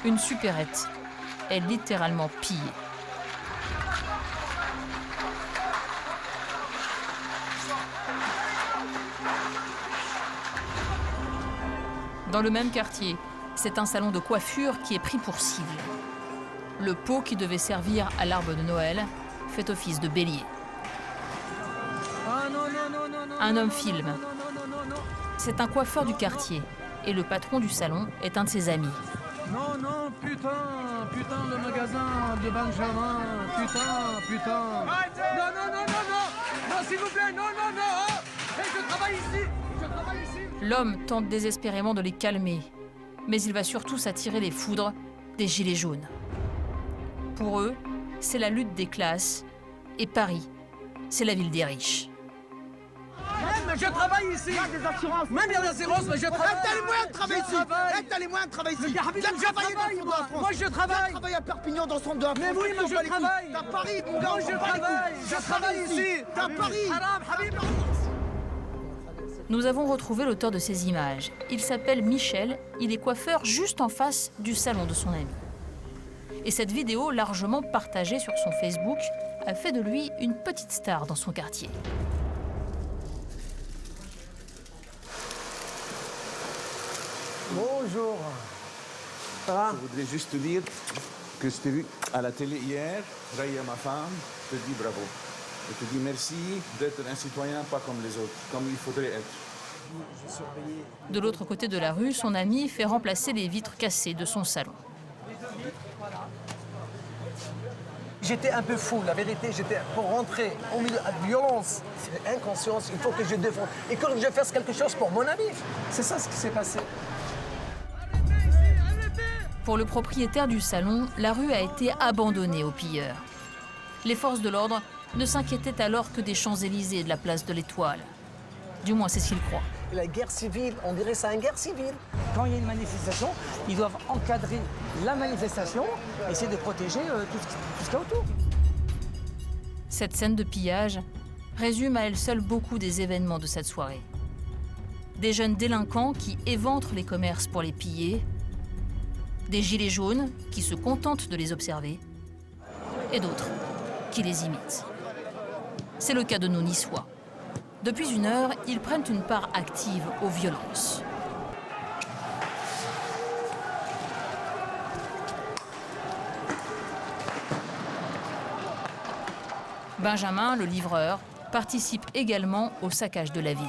Une supérette est littéralement pillée. Dans le même quartier, c'est un salon de coiffure qui est pris pour cible. Le pot qui devait servir à l'arbre de Noël fait office de bélier. Un homme filme. C'est un coiffeur du quartier et le patron du salon est un de ses amis. Non, non, putain, le magasin de Benjamin, putain. Non, s'il vous plaît, non. Hey, je travaille ici. L'homme tente désespérément de les calmer, mais il va surtout s'attirer les foudres des gilets jaunes. Pour eux, c'est la lutte des classes et Paris, c'est la ville des riches. Mais je travaille ici. Il y a des assurances. Même il y a des assurances, mais je travaille. T'as les moyens de travailler ici. T'as les moyens de travailler ici. Moi, je travaille. Je travaille à Perpignan dans le centre de la France. Mais oui, moi, je travaille. T'as Paris, mon gars. Moi, je travaille ici. T'as Paris. Nous avons retrouvé l'auteur de ces images. Il s'appelle Michel, il est coiffeur juste en face du salon de son ami. Et cette vidéo, largement partagée sur son Facebook, a fait de lui une petite star dans son quartier. Bonjour. Ça va? Je voudrais juste te dire que je t'ai vu à la télé hier, Raya, ma femme, te dit bravo. Je te dis merci d'être un citoyen pas comme les autres, comme il faudrait être. De l'autre côté de la rue, son ami fait remplacer les vitres cassées de son salon. J'étais un peu fou, la vérité, j'étais pour rentrer au milieu de violence, c'est inconscience, il faut que je défende et que je fasse quelque chose pour mon ami. C'est ça ce qui s'est passé. Pour le propriétaire du salon, la rue a été abandonnée aux pilleurs. Les forces de l'ordre ne s'inquiétaient alors que des Champs-Élysées et de la place de l'Étoile. Du moins, c'est ce qu'il croit. La guerre civile, on dirait c'est une guerre civile. Quand il y a une manifestation, ils doivent encadrer la manifestation, essayer de protéger tout ce qu'il y a autour. Cette scène de pillage résume à elle seule beaucoup des événements de cette soirée. Des jeunes délinquants qui éventrent les commerces pour les piller, des gilets jaunes qui se contentent de les observer, et d'autres qui les imitent. C'est le cas de nos Niçois. Depuis 1 heure, ils prennent une part active aux violences. Benjamin, le livreur, participe également au saccage de la ville.